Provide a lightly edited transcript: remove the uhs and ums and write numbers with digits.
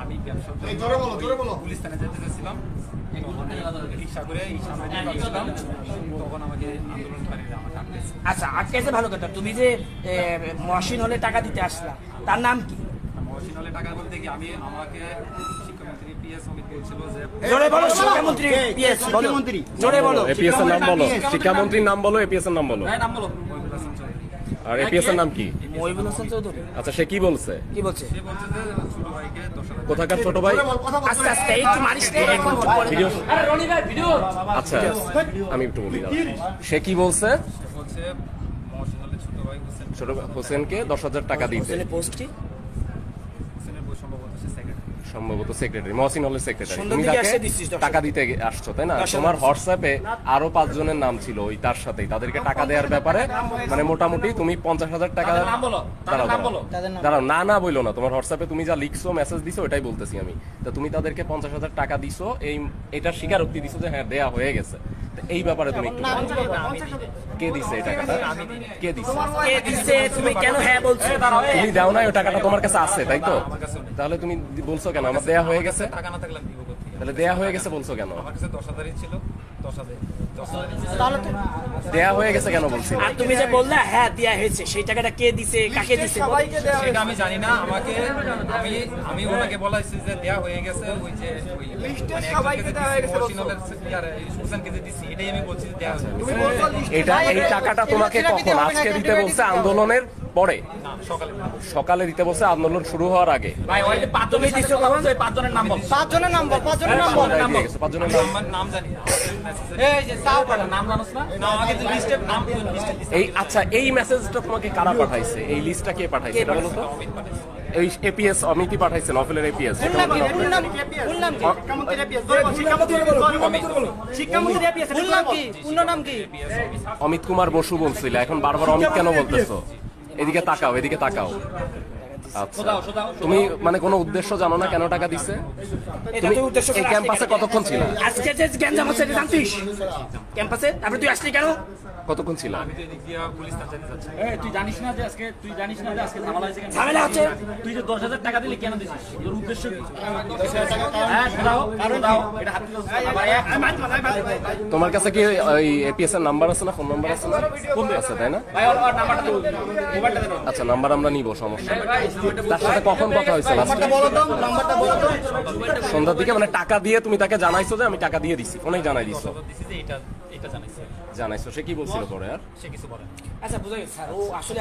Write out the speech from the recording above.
আমি ব্যবসা পুলিশ থানায় যেতে চাইছিলাম, রিক্সা করে এই সামনে দিয়ে যাচ্ছিলাম, তখন আমাকে আন্দোলনকারীরা আমাকে আটকেছে। আচ্ছা, আটকেছে ভালো কথা। তুমি যে মহসিন হলে টাকা দিতে আসলা, তার নাম কি? মহসিন হলে টাকা বলতে কি আমাকে শিক্ষামন্ত্রী পিএস অমিত বলছিল যে জোরে বলো, শিক্ষামন্ত্রী পিএস বলো, জোরে বলো, এপিএস এর নাম বলো, শিক্ষামন্ত্রীর নাম বলো, এপিএস এর নাম বলো। নাম বলো, মহিবুল হাসান চৌধুরী। আর এপিএস এর নাম কি? মহিবুল হাসান চৌধুরী। আচ্ছা, সে কি বলছে? কি বলছে? সে বলছে যে ছোট ভাইকে 10,000 কোথাকার ছোট ভাই? আস্তে আস্তে একটু মারিস নে, এখন ভিডিও। আরে রনি ভাই ভিডিও। আচ্ছা, আমি একটু বলি দাঁড়াও। সে কি বলছে? সে বলছে মহসিন হলে ছোট ভাই ছোট হোসেনকে 10,000 টাকা দিতে। পোস্ট কি? হোসেনের বই সম্ভবত সে সেক্রেটারি। সম্ভবত সেক্রেটারি, মহসিন হলের সেক্রেটারি। সুন্দর তুমি দিকে তাকে আসছে দিচ্ছিস দর্শক। টাকা দিতে আসছো, তাই না? 10,000 তোমার হোয়াটসঅ্যাপে আরো 5 জনের নাম ছিল ওই তার সাথেই, তাদেরকে টাকা দেওয়ার ব্যাপারে মানে মোটামুটি তুমি 50,000 টাকা। নাম বলো, দাঁড়াও নাম বলো। দাঁড়াও, না না বইলো না। তোমার হোয়াটসঅ্যাপে তুমি যা লিখছো, মেসেজ দিছো, ওটাই বলতেছি আমি। তো তুমি তাদেরকে 50,000 টাকা দিছো, এটার স্বীকারোক্তি দিছো যে হ্যাঁ দেয়া হয়ে গেছে। তো এই ব্যাপারে তুমি একটু বলো। কে দিছে এই টাকাটা? কে দিছে? কে দিছে? তুমি কেন হ্যাঁ বলছো? তুমি দাও না, ওই টাকাটা তোমার কাছে আছে, তাই তো? তাহলে তুমি বলছো কেন আমার দেয়া হয়ে গেছে? টাকা না থাকলে আমি দিব কোথা থেকে? তাহলে দেয়া হয়ে গেছে বলছো কেন? আমার কাছে 10,000ই ছিল, 10,000 তাহলে তো দেয়া হয়ে গেছে কেন বলছি? আর তুমি যে বললা হ্যাঁ দেয়া হয়েছে, সেই টাকাটা কে দিছে, কাকে দিছে? সেটা আমি জানি না। আমাকে আমি ওনাকে বলাইছি যে দেয়া হয়ে গেছে, ওই যে ওই লিস্টে সবাইকে দেয়া হয়ে গেছে, মহসিনুলের হোসেনকে যে দিছি, এটাই আমি বলছি যে দেয়া হয়েছে। এই টাকাটা তোমাকে কখন? আজকে দিতে বলছে আন্দোলনের পরে? না, সকালে। সকালে দিতে বলছে আন্দোলন শুরু হওয়ার আগে। ভাই ওই যে পাঁচজনের দিছো, কখন ওই পাঁচজনের নাম বল। পাঁচজনের নাম বল, পাঁচজনের নাম বল। দিয়ে গেছে, 5 জনের নাম। আমার নাম জানি না। এই যে সাউ পাড়া নাম জানোস না? না, আগে তো লিস্টে নাম লিস্টে দিছি। এই আচ্ছা, এই মেসেজটা তোমাকে কারা পাঠাইছে? এই লিস্টটা কে পাঠাইছে এটা বলো তো? অমিত পাঠাইছে। এই এপিএস অমিতই পাঠাইছে, নফেলের এপিএস। অমিত কুমার বসু বলছিল, এখন বারবার অমিত কেন বলতেছো? এদিকে তাকাও, এদিকে তাকাও। আচ্ছা, তুমি মানে কোনো উদ্দেশ্য জানো না কেন টাকা দিছে? তুমি এই ক্যাম্পাসে কতক্ষণ ছিল? আজকে যে গ্যাঞ্জাম হচ্ছে এটা জানতিস? ক্যাম্পাসে তারপরে তুই আসলি কেন? কতক্ষণ ছিল? আমি তো এদিক দিয়ে পুলিশ থানায় যেতে চাচ্ছি। তুই জানিস না যে আজকে ঝামেলা হয়েছে কেন? ঝামেলা হচ্ছে? তুই যে 10,000 টাকা দিলি কেন দিছিস? তোর উদ্দেশ্য কি? হ্যাঁ, দাও, দাও, এটা হাত থেকে তোমার কাছে কি ওই এপিএস এর নাম্বার আছে না, ফোন নাম্বার আছে না? কোন আছে, তাই না? ভাই ওর নাম্বারটা দাও, মোবাইলটা দাও। আচ্ছা, নাম্বার আমরা নিব, সমস্যা নেই। তার সাথে কখন কথা হয়েছে? সন্ধ্যার দিকে, মানে টাকা দিয়ে তুমি তাকে জানাইছো যে আমি টাকা দিয়ে দিছি, ফোনেই জানাই দিছো? দিছি যে এটা জানাইছে। জানাইছো। সে কি বলছিল পরে? আর সে কিছু বলে না। আচ্ছা বুঝা গেছে স্যার, ও আসলে